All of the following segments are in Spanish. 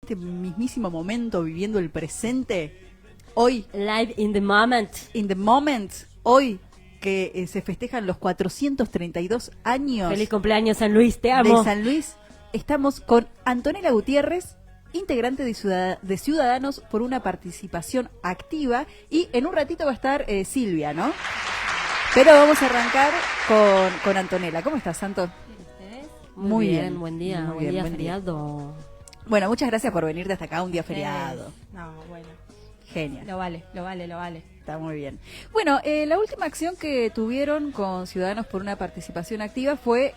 este mismísimo momento, viviendo el presente, hoy, Live in the moment. in the moment, hoy que se festejan los 432 años Feliz cumpleaños, San Luis, te amo. de San Luis, estamos con Antonella Gutiérrez, integrante de Ciudadanos por una Participación Activa, y en un ratito va a estar Silvia, ¿no? Pero vamos a arrancar con Antonella. ¿Cómo estás, Santo? Muy bien, buen día, Muy buen bien, día buen día. feriado. Bueno, muchas gracias por venirte hasta acá, un día feriado. No, bueno, Genial. lo vale. Está muy bien. Bueno, la última acción que tuvieron con Ciudadanos por una Participación Activa fue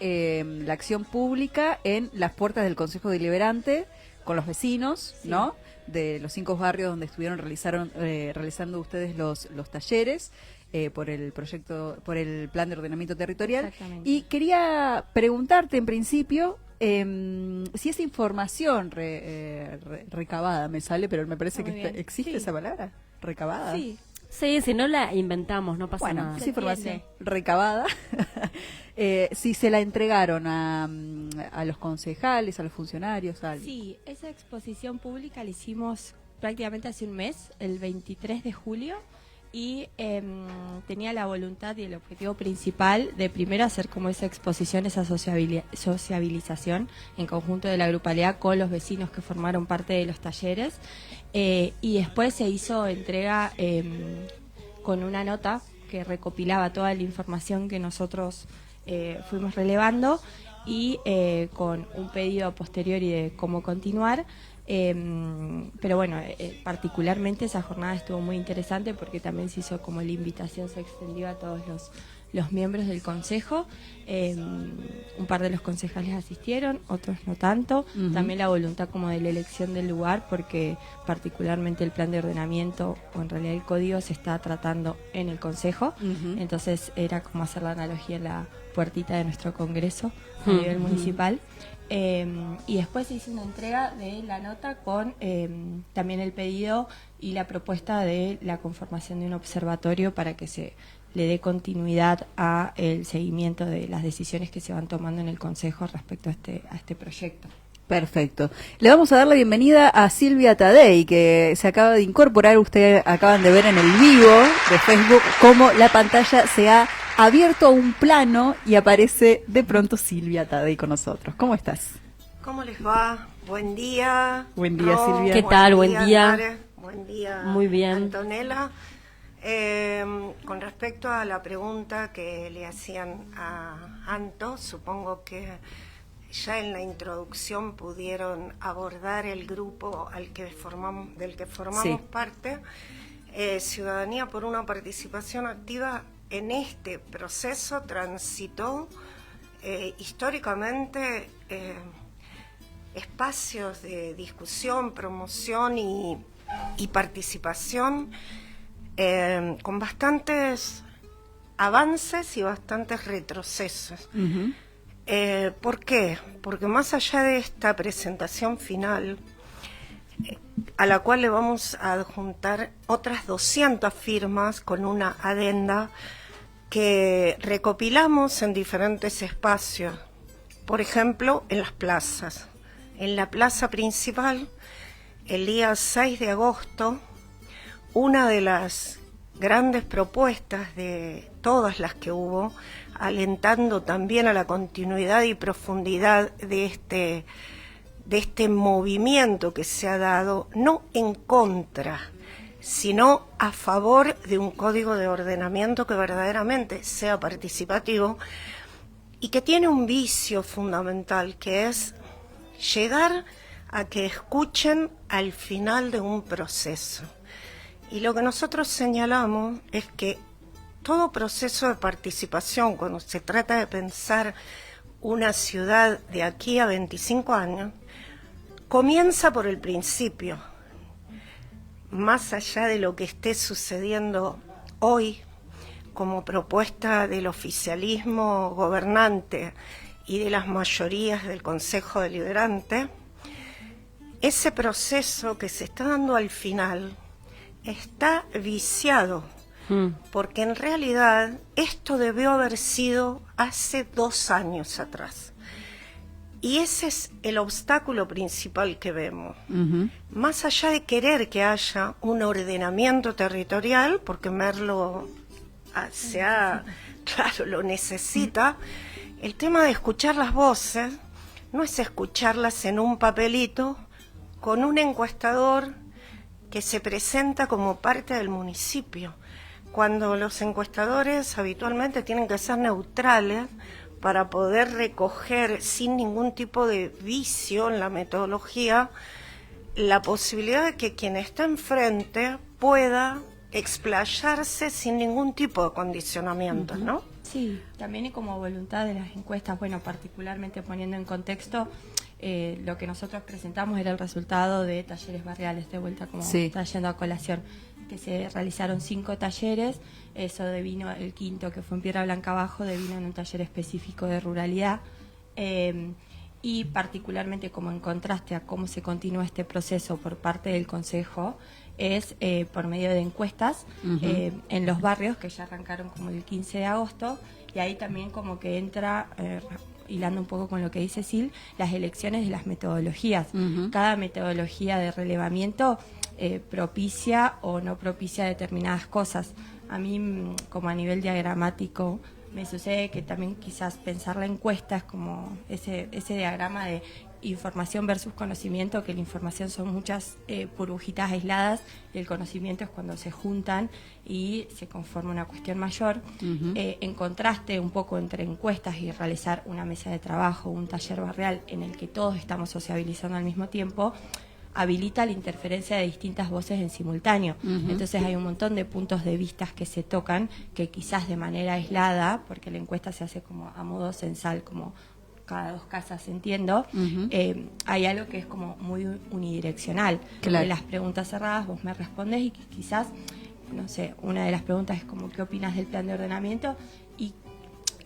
la acción pública en las puertas del Consejo Deliberante con los vecinos, Sí. ¿no? De los 5 barrios donde estuvieron realizando ustedes los talleres por el proyecto, por el Plan de Ordenamiento Territorial. Exactamente. Y quería preguntarte en principio si esa información recabada, me sale, pero me parece Muy que bien. existe Sí. esa palabra, recabada. Sí, Sí, si no la inventamos, no pasa Bueno, nada. esa Se información entiende. recabada, si se la entregaron a los concejales, a los funcionarios, a alguien. sí, esa exposición pública la hicimos prácticamente hace un mes, el 23 de julio, y tenía la voluntad y el objetivo principal de primero hacer como esa exposición, esa sociabilización en conjunto de la grupalidad con los vecinos que formaron parte de los talleres, y después se hizo entrega con una nota que recopilaba toda la información que nosotros fuimos relevando y con un pedido a posteriori de cómo continuar. Pero bueno, particularmente esa jornada estuvo muy interesante porque también se hizo como la invitación, se extendió a todos los miembros del consejo. Un par de los concejales asistieron, otros no tanto. Ujú. También la voluntad como de la elección del lugar, porque particularmente el plan de ordenamiento, o en realidad el código, se está tratando en el consejo. Ujú. Entonces era como hacer la analogía en la puertita de nuestro congreso a Ujú. nivel municipal. Y después se hizo una entrega de la nota con también el pedido y la propuesta de la conformación de un observatorio para que se le dé continuidad a el seguimiento de las decisiones que se van tomando en el Consejo respecto a este proyecto. Perfecto. Le vamos a dar la bienvenida a Silvia Tadei, que se acaba de incorporar. Ustedes acaban de ver en el vivo de Facebook cómo la pantalla se ha abierto a un plano y aparece de pronto Silvia Tadei con nosotros. ¿Cómo estás? ¿Cómo les va? Buen día. Buen día, Ro. Silvia. ¿Qué tal? Buen día. Mare. Buen día, Muy bien. Antonella. Con respecto a la pregunta que le hacían a Anto, supongo que ya en la introducción pudieron abordar el grupo del que formamos Sí. parte. Ciudadanía por una Participación Activa en este proceso transitó históricamente espacios de discusión, promoción y participación con bastantes avances y bastantes retrocesos. Ujú. ¿Por qué? Porque más allá de esta presentación final, a la cual le vamos a adjuntar otras 200 firmas con una adenda que recopilamos en diferentes espacios, por ejemplo, en las plazas. En la plaza principal, el día 6 de agosto, una de las grandes propuestas de todas las que hubo, alentando también a la continuidad y profundidad de este movimiento que se ha dado, no en contra, sino a favor de un código de ordenamiento que verdaderamente sea participativo y que tiene un vicio fundamental, que es llegar a que escuchen al final de un proceso. Y lo que nosotros señalamos es que todo proceso de participación, cuando se trata de pensar una ciudad de aquí a 25 años, comienza por el principio. Más allá de lo que esté sucediendo hoy como propuesta del oficialismo gobernante y de las mayorías del Consejo Deliberante, ese proceso que se está dando al final está viciado, porque en realidad esto debió haber sido hace 2 años atrás. Y ese es el obstáculo principal que vemos. Más allá de querer que haya un ordenamiento territorial, porque Merlo claro, lo necesita, el tema de escuchar las voces no es escucharlas en un papelito con un encuestador que se presenta como parte del municipio, cuando los encuestadores habitualmente tienen que ser neutrales para poder recoger sin ningún tipo de vicio en la metodología la posibilidad de que quien está enfrente pueda explayarse sin ningún tipo de condicionamiento, ¿no? Sí, también y como voluntad de las encuestas, bueno, particularmente poniendo en contexto, lo que nosotros presentamos era el resultado de talleres barriales, de vuelta como está yendo a colación, que se realizaron 5 talleres, eso devino el quinto, que fue en Piedra Blanca Abajo, devino en un taller específico de ruralidad, y particularmente como en contraste a cómo se continúa este proceso por parte del Consejo, es por medio de encuestas en los barrios, que ya arrancaron como el 15 de agosto, y ahí también como que entra, hilando un poco con lo que dice Sil, las elecciones de las metodologías. Cada metodología de relevamiento propicia o no propicia determinadas cosas. A mí, como a nivel diagramático, me sucede que también quizás pensar la encuesta es como ese diagrama de información versus conocimiento, que la información son muchas burbujitas aisladas y el conocimiento es cuando se juntan y se conforma una cuestión mayor. En contraste un poco entre encuestas y realizar una mesa de trabajo, un taller barrial en el que todos estamos sociabilizando al mismo tiempo, habilita la interferencia de distintas voces en simultáneo. Entonces hay un montón de puntos de vista que se tocan, que quizás de manera aislada, porque la encuesta se hace como a modo censal, como cada 2 casas, entiendo, hay algo que es como muy unidireccional. De las preguntas cerradas vos me respondes y quizás, no sé, una de las preguntas es como ¿qué opinas del plan de ordenamiento? Y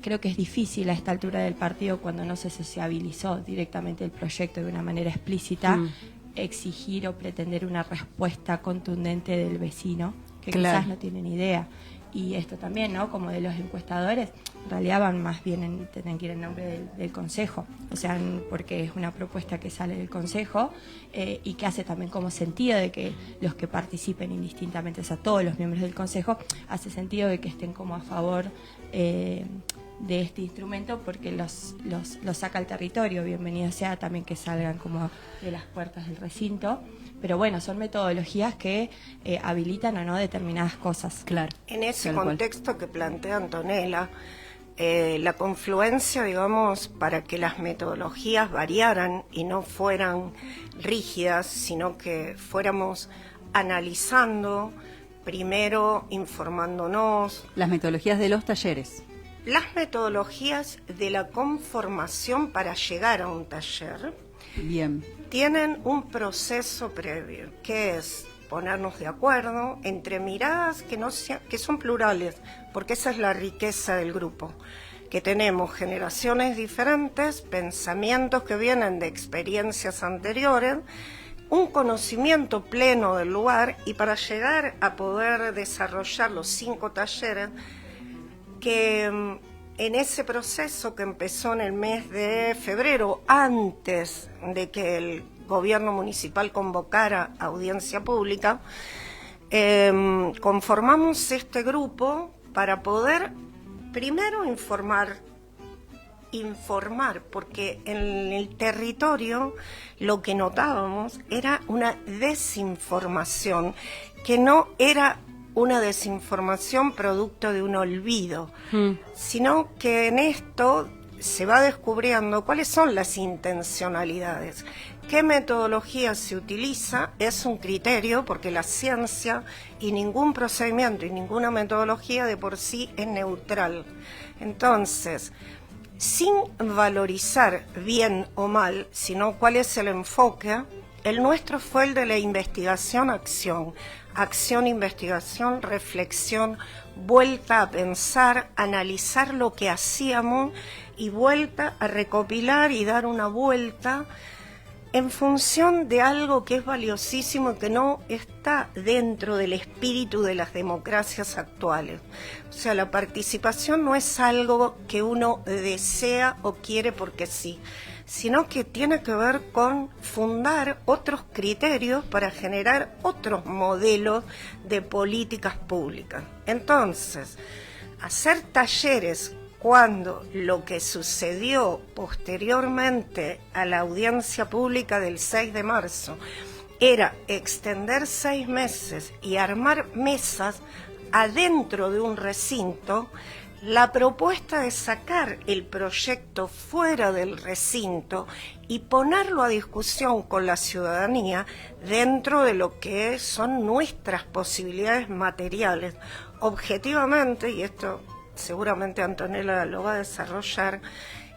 creo que es difícil a esta altura del partido, cuando no se sociabilizó directamente el proyecto de una manera explícita, exigir o pretender una respuesta contundente del vecino, que quizás no tienen idea. Y esto también, ¿no? Como de los encuestadores, en realidad van más bien, tienen que ir en nombre del Consejo, o sea, porque es una propuesta que sale del Consejo y que hace también como sentido de que los que participen indistintamente, o sea, todos los miembros del Consejo, hace sentido de que estén como a favor de este instrumento, porque los saca al territorio. Bienvenido sea también que salgan como de las puertas del recinto, pero bueno, son metodologías que habilitan o no determinadas cosas. En ese contexto que plantea Antonella, la confluencia, digamos, para que las metodologías variaran y no fueran rígidas, sino que fuéramos analizando, primero informándonos. Las metodologías de los talleres. Las metodologías de la conformación para llegar a un taller tienen un proceso previo, que es ponernos de acuerdo entre miradas que son plurales, porque esa es la riqueza del grupo, que tenemos generaciones diferentes, pensamientos que vienen de experiencias anteriores, un conocimiento pleno del lugar, y para llegar a poder desarrollar los 5 talleres, que en ese proceso que empezó en el mes de febrero, antes de que el gobierno municipal convocara audiencia pública, conformamos este grupo para poder primero informar, porque en el territorio lo que notábamos era una desinformación, que no era una desinformación producto de un olvido, sino que en esto se va descubriendo cuáles son las intencionalidades. ¿Qué metodología se utiliza? Es un criterio, porque la ciencia y ningún procedimiento y ninguna metodología de por sí es neutral. Entonces, sin valorizar bien o mal, sino cuál es el enfoque, el nuestro fue el de la investigación-acción. Acción, investigación, reflexión, vuelta a pensar, analizar lo que hacíamos y vuelta a recopilar y dar una vuelta en función de algo que es valiosísimo y que no está dentro del espíritu de las democracias actuales. O sea, la participación no es algo que uno desea o quiere porque sí, sino que tiene que ver con fundar otros criterios para generar otros modelos de políticas públicas. Entonces, hacer talleres cuando lo que sucedió posteriormente a la audiencia pública del 6 de marzo era extender 6 meses y armar mesas adentro de un recinto, la propuesta de sacar el proyecto fuera del recinto y ponerlo a discusión con la ciudadanía dentro de lo que son nuestras posibilidades materiales. Objetivamente, y esto seguramente Antonella lo va a desarrollar,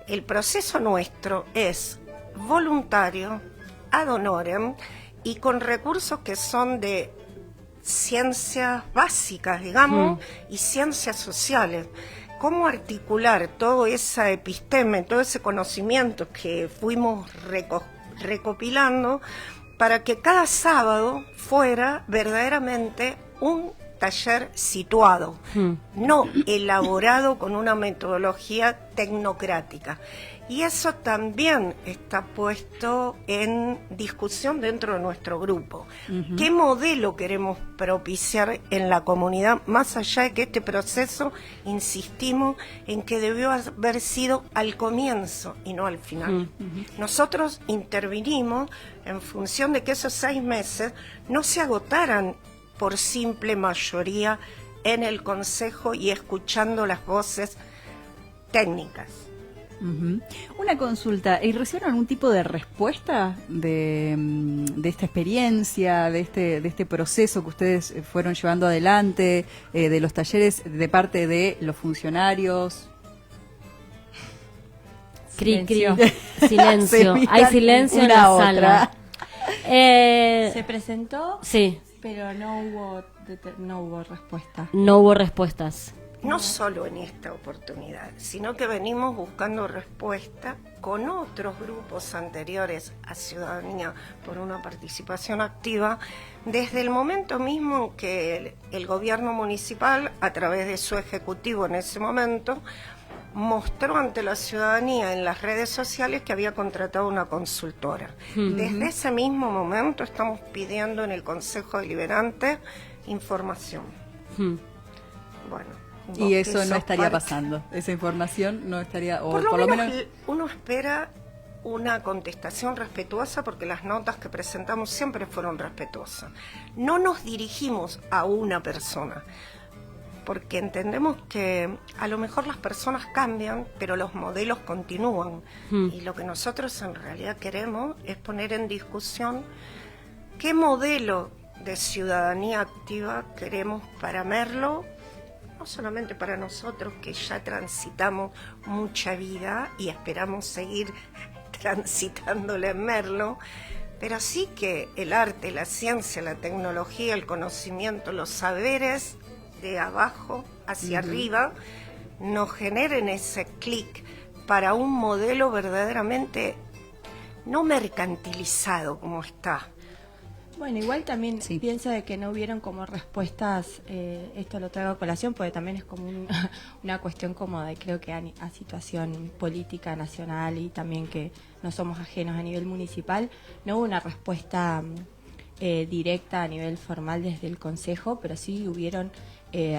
el proceso nuestro es voluntario, ad honorem, y con recursos que son de ciencias básicas, digamos, y ciencias sociales. ¿Cómo articular todo esa episteme, todo ese conocimiento que fuimos recopilando para que cada sábado fuera verdaderamente un taller situado, no elaborado con una metodología tecnocrática? Y eso también está puesto en discusión dentro de nuestro grupo. ¿Qué modelo queremos propiciar en la comunidad? Más allá de que este proceso, insistimos en que debió haber sido al comienzo y no al final. Nosotros intervinimos en función de que esos 6 meses no se agotaran por simple mayoría en el Consejo y escuchando las voces técnicas. Una consulta, ¿y recibieron algún tipo de respuesta de esta experiencia, de este proceso que ustedes fueron llevando adelante, de los talleres de parte de los funcionarios? Cri, cri. Silencio. Hay silencio en la sala. Se presentó, Sí, pero no hubo respuesta. no hubo respuestas. No solo en esta oportunidad, sino que venimos buscando respuesta con otros grupos anteriores a Ciudadanía por una participación activa, desde el momento mismo en que el gobierno municipal, a través de su ejecutivo en ese momento, mostró ante la ciudadanía en las redes sociales que había contratado una consultora. Desde ese mismo momento estamos pidiendo en el Consejo Deliberante información. Bueno. Y eso no estaría pasando, esa información no estaría, o por lo menos uno espera una contestación respetuosa, porque las notas que presentamos siempre fueron respetuosas. No nos dirigimos a una persona, porque entendemos que a lo mejor las personas cambian, pero los modelos continúan. Y lo que nosotros en realidad queremos es poner en discusión qué modelo de ciudadanía activa queremos para Merlo, no solamente para nosotros que ya transitamos mucha vida y esperamos seguir transitándola en Merlo, pero sí que el arte, la ciencia, la tecnología, el conocimiento, los saberes de abajo hacia arriba nos generen ese clic para un modelo verdaderamente no mercantilizado como está. Bueno, igual también pienso de que no hubieron como respuestas, esto lo traigo a colación porque también es como una cuestión como de, creo que a situación política nacional y también que no somos ajenos a nivel municipal, no hubo una respuesta directa a nivel formal desde el Consejo, pero sí hubieron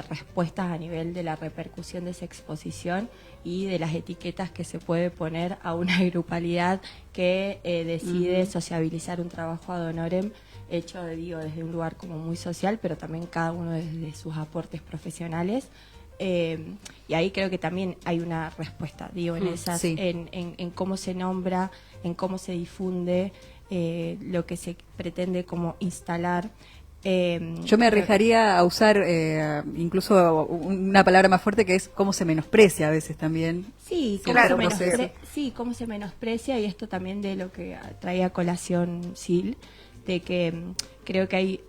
respuestas a nivel de la repercusión de esa exposición y de las etiquetas que se puede poner a una grupalidad que decide sociabilizar un trabajo ad honorem hecho, desde un lugar como muy social, pero también cada uno desde sus aportes profesionales. Y ahí creo que también hay una respuesta, en esas, en cómo se nombra, en cómo se difunde, lo que se pretende como instalar. Yo me arriesgaría a usar incluso una palabra más fuerte, que es cómo se menosprecia a veces también. Sí, cómo se menosprecia, y esto también de lo que traía a colación Sil, de que creo que hay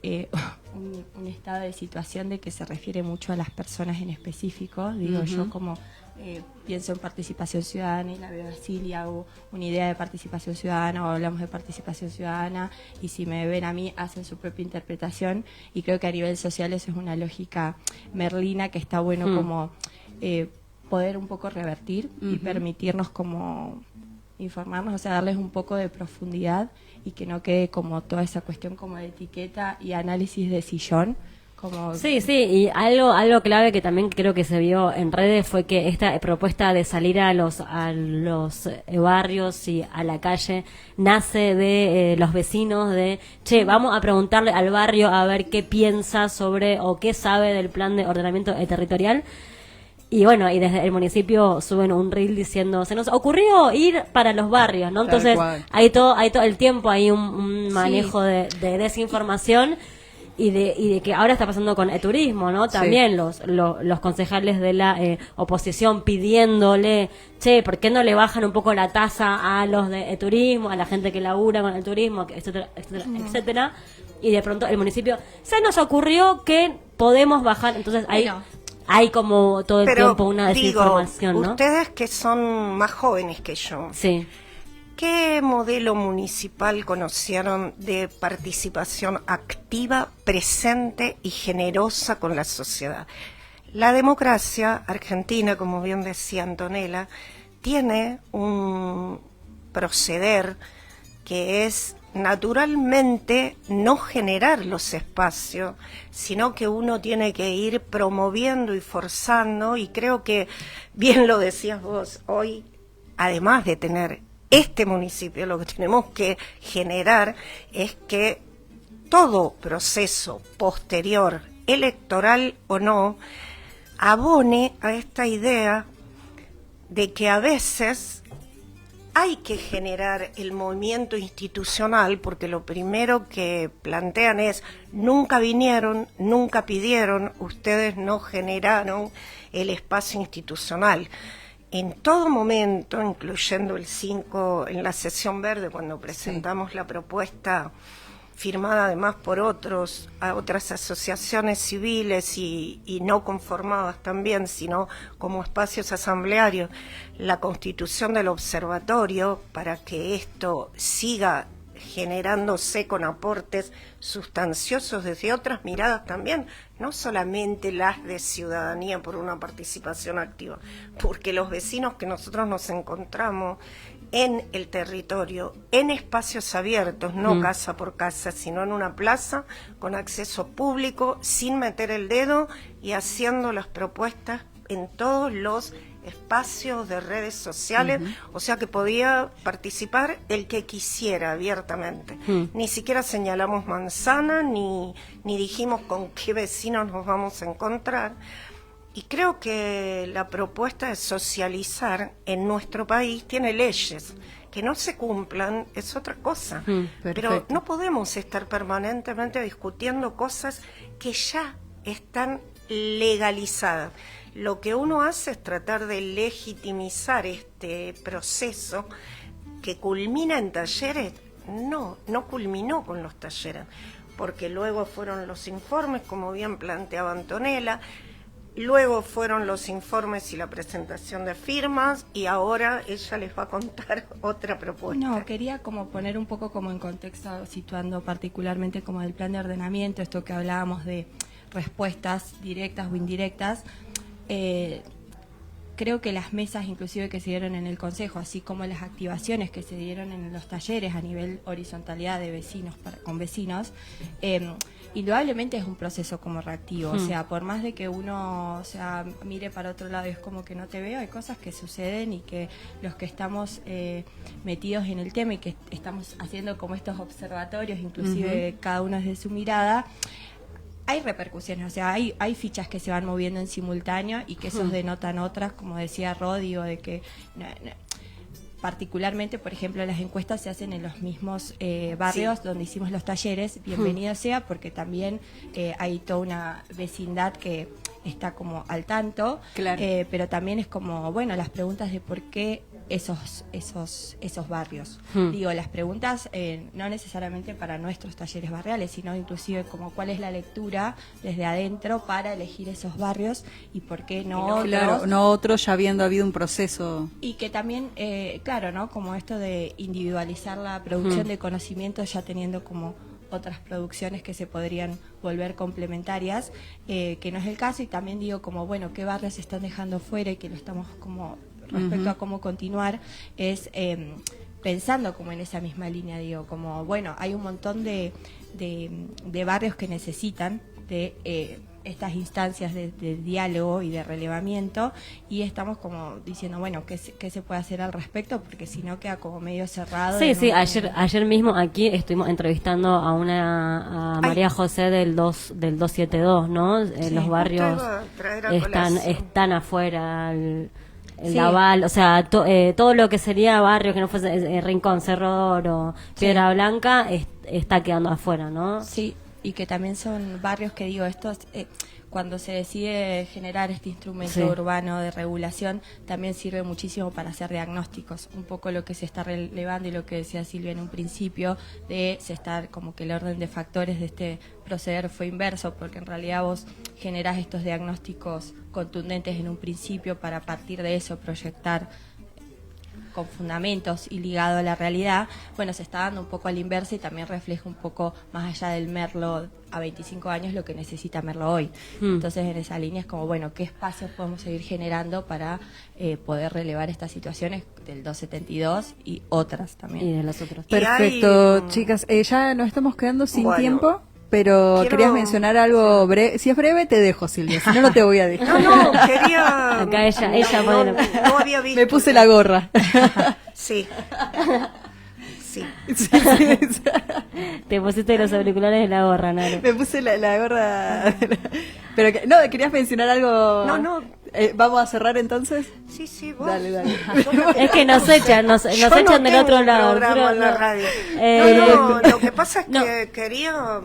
un estado de situación de que se refiere mucho a las personas en específico. Yo como pienso en participación ciudadana y la veo así y hago una idea de participación ciudadana o hablamos de participación ciudadana, y si me ven a mí hacen su propia interpretación, y creo que a nivel social eso es una lógica merlina que está bueno como poder un poco revertir y permitirnos como informarnos, o sea, darles un poco de profundidad y que no quede como toda esa cuestión como de etiqueta y análisis de sillón. Como... Sí, y algo clave que también creo que se vio en redes fue que esta propuesta de salir a los barrios y a la calle nace de los vecinos de, che, vamos a preguntarle al barrio a ver qué piensa sobre o qué sabe del plan de ordenamiento territorial. Y bueno, y desde el municipio suben un reel diciendo, se nos ocurrió ir para los barrios, ¿no? Entonces hay todo el tiempo hay un manejo de desinformación. Y de que ahora está pasando con el turismo, ¿no? También los concejales de la oposición pidiéndole, che, ¿por qué no le bajan un poco la tasa a los de turismo, a la gente que labura con el turismo, etcétera, etcétera, etcétera? Y de pronto el municipio, se nos ocurrió que podemos bajar, entonces hay como todo el tiempo una desinformación, ¿no? Ustedes que son más jóvenes que yo. Sí. ¿Qué modelo municipal conocieron de participación activa, presente y generosa con la sociedad? La democracia argentina, como bien decía Antonella, tiene un proceder que es naturalmente no generar los espacios, sino que uno tiene que ir promoviendo y forzando, y creo que, bien lo decías vos, hoy, además de tener este municipio, lo que tenemos que generar es que todo proceso posterior, electoral o no, abone a esta idea de que a veces hay que generar el movimiento institucional, porque lo primero que plantean es, nunca vinieron, nunca pidieron, ustedes no generaron el espacio institucional. En todo momento, incluyendo el 5 en la sesión verde, cuando presentamos la propuesta firmada además por otras asociaciones civiles y no conformadas también, sino como espacios asamblearios, la constitución del observatorio para que esto siga generándose con aportes sustanciosos desde otras miradas también, no solamente las de ciudadanía por una participación activa, porque los vecinos que nosotros nos encontramos en el territorio, en espacios abiertos, no casa por casa, sino en una plaza con acceso público, sin meter el dedo y haciendo las propuestas en todos los espacios de redes sociales, o sea que podía participar el que quisiera abiertamente. Ni siquiera señalamos manzana, ni dijimos con qué vecinos nos vamos a encontrar. Y creo que la propuesta de socializar en nuestro país tiene leyes. Que no se cumplan es otra cosa. Pero no podemos estar permanentemente discutiendo cosas que ya están legalizadas. Lo que uno hace es tratar de legitimizar este proceso que culmina en talleres. No culminó con los talleres, porque luego fueron los informes, como bien planteaba Antonella, luego fueron los informes y la presentación de firmas, y ahora ella les va a contar otra propuesta. No, quería como poner un poco como en contexto, situando particularmente como del plan de ordenamiento, esto que hablábamos de respuestas directas o indirectas. Creo que las mesas inclusive que se dieron en el Consejo, así como las activaciones que se dieron en los talleres a nivel horizontalidad de vecinos con vecinos, indudablemente es un proceso como reactivo. O sea, por más de que uno mire para otro lado y es como que no te veo, hay cosas que suceden y que los que estamos metidos en el tema y que estamos haciendo como estos observatorios, inclusive cada uno desde su mirada, hay repercusiones, o sea, hay fichas que se van moviendo en simultáneo y que esos denotan otras, como decía Rodi, o de que particularmente, por ejemplo, las encuestas se hacen en los mismos barrios donde hicimos los talleres. Bienvenido sea, porque también hay toda una vecindad que está como al tanto, pero también es como, bueno, las preguntas de por qué esos barrios. Digo, las preguntas no necesariamente para nuestros talleres barriales, sino inclusive como cuál es la lectura desde adentro para elegir esos barrios y por qué no otros. Claro, no otros, ya habiendo habido un proceso. Y que también, claro, ¿no? Como esto de individualizar la producción de conocimiento, ya teniendo como otras producciones que se podrían volver complementarias, que no es el caso. Y también digo como, bueno, qué barrios se están dejando fuera y que lo estamos como respecto a cómo continuar es pensando como en esa misma línea, digo, como bueno, hay un montón de barrios que necesitan de estas instancias de diálogo y de relevamiento, y estamos como diciendo, bueno, ¿qué se puede hacer al respecto? Porque si no queda como medio cerrado. Sí, ayer mismo aquí estuvimos entrevistando a María José del 272, ¿no? Los barrios están afuera, el Laval, o sea, todo lo que sería barrio que no fuese Rincón, Cerro Oro, Piedra Blanca, está quedando afuera, ¿no? Sí, y que también son barrios que digo, estos cuando se decide generar este instrumento urbano de regulación, también sirve muchísimo para hacer diagnósticos, un poco lo que se está relevando y lo que decía Silvia en un principio, de se estar como que el orden de factores de este proceder fue inverso, porque en realidad vos generás estos diagnósticos contundentes en un principio para a partir de eso proyectar con fundamentos y ligado a la realidad. Bueno, se está dando un poco a la inversa y también refleja un poco más allá del Merlo a 25 años lo que necesita Merlo hoy. Entonces en esa línea es como, bueno, ¿qué espacios podemos seguir generando para poder relevar estas situaciones del 272 y otras también? Y de las otras. Perfecto, chicas, ya nos estamos quedando sin tiempo. Pero querías mencionar algo breve. Si es breve, te dejo, Silvia. Si no, no te voy a dejar. No, quería... Acá ella no había visto. Me puse la gorra. Sí. Sí. Te pusiste los auriculares de la gorra, Naro. Me puse la gorra. Pero no, ¿querías mencionar algo? No. ¿Vamos a cerrar entonces? Sí, vos. Dale. Es que nos echan del otro lado. En la radio. Lo que pasa es que quería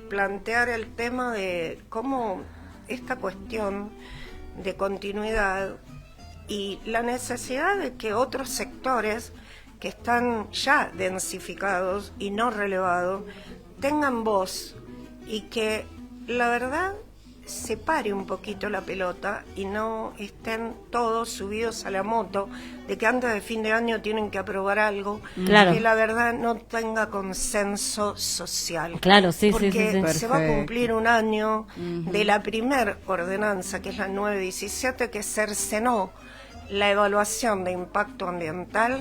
plantear el tema de cómo esta cuestión de continuidad y la necesidad de que otros sectores que están ya densificados y no relevados tengan voz, y que la verdad se pare un poquito la pelota y no estén todos subidos a la moto de que antes de fin de año tienen que aprobar algo que la verdad no tenga consenso social. Claro, sí. Porque se va a cumplir un año de la primer ordenanza, que es la 917, que cercenó la evaluación de impacto ambiental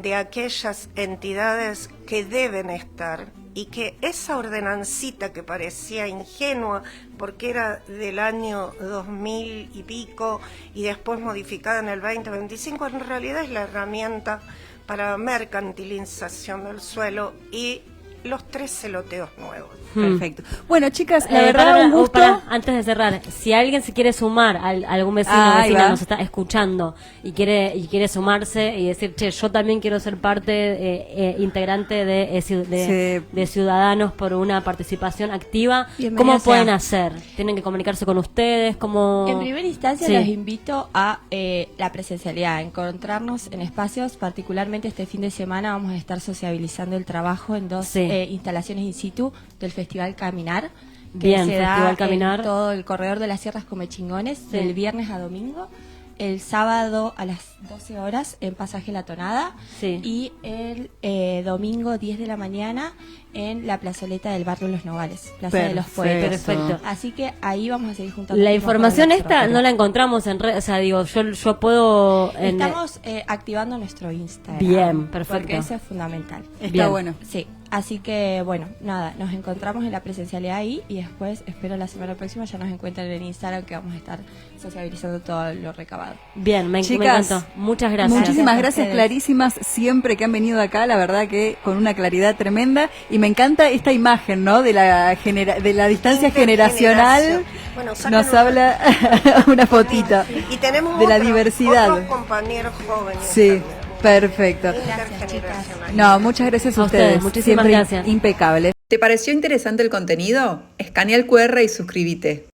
de aquellas entidades que deben estar, y que esa ordenancita que parecía ingenua porque era del año 2000 y pico y después modificada en el 2025, en realidad es la herramienta para mercantilización del suelo y los 3 celoteos nuevos. Perfecto. Bueno, chicas, la verdad un gusto. Antes de cerrar, si alguien se quiere sumar, algún vecino o vecina nos está escuchando y quiere sumarse y decir, che, yo también quiero ser parte integrante de Ciudadanos por una participación activa, ¿cómo pueden hacer? ¿Tienen que comunicarse con ustedes? En primera instancia los invito a la presencialidad, a encontrarnos en espacios, particularmente este fin de semana vamos a estar sociabilizando el trabajo en 2 instalaciones in situ del Festival Caminar, que se da en todo el corredor de las Sierras Comechingones, del viernes a domingo, el sábado a las 12 horas en Pasaje La Tonada y el domingo 10 de la mañana en la plazoleta del barrio Los Nogales, Plaza de los Poetas. Perfecto. Así que ahí vamos a seguir juntando. La información esta no la encontramos en red, o sea, digo, yo puedo... Estamos activando nuestro Instagram. Bien, perfecto. Porque eso es fundamental. Está bueno. Sí. Así que, bueno, nada, nos encontramos en la presencialidad ahí y después, espero la semana próxima, ya nos encuentren en Instagram, que vamos a estar sociabilizando todo lo recabado. Bien, me encantó. Muchas gracias. Muchísimas gracias, clarísimas siempre que han venido acá, la verdad que con una claridad tremenda, y me encanta esta imagen, ¿no? De la distancia generacional. Bueno, nos habla una fotito. Y tenemos de la diversidad. Otros compañeros jóvenes. Sí. También. Perfecto. Gracias, chicas. No, muchas gracias a ustedes. Muchísimas siempre gracias. Impecable. ¿Te pareció interesante el contenido? Escanea el QR y suscríbete.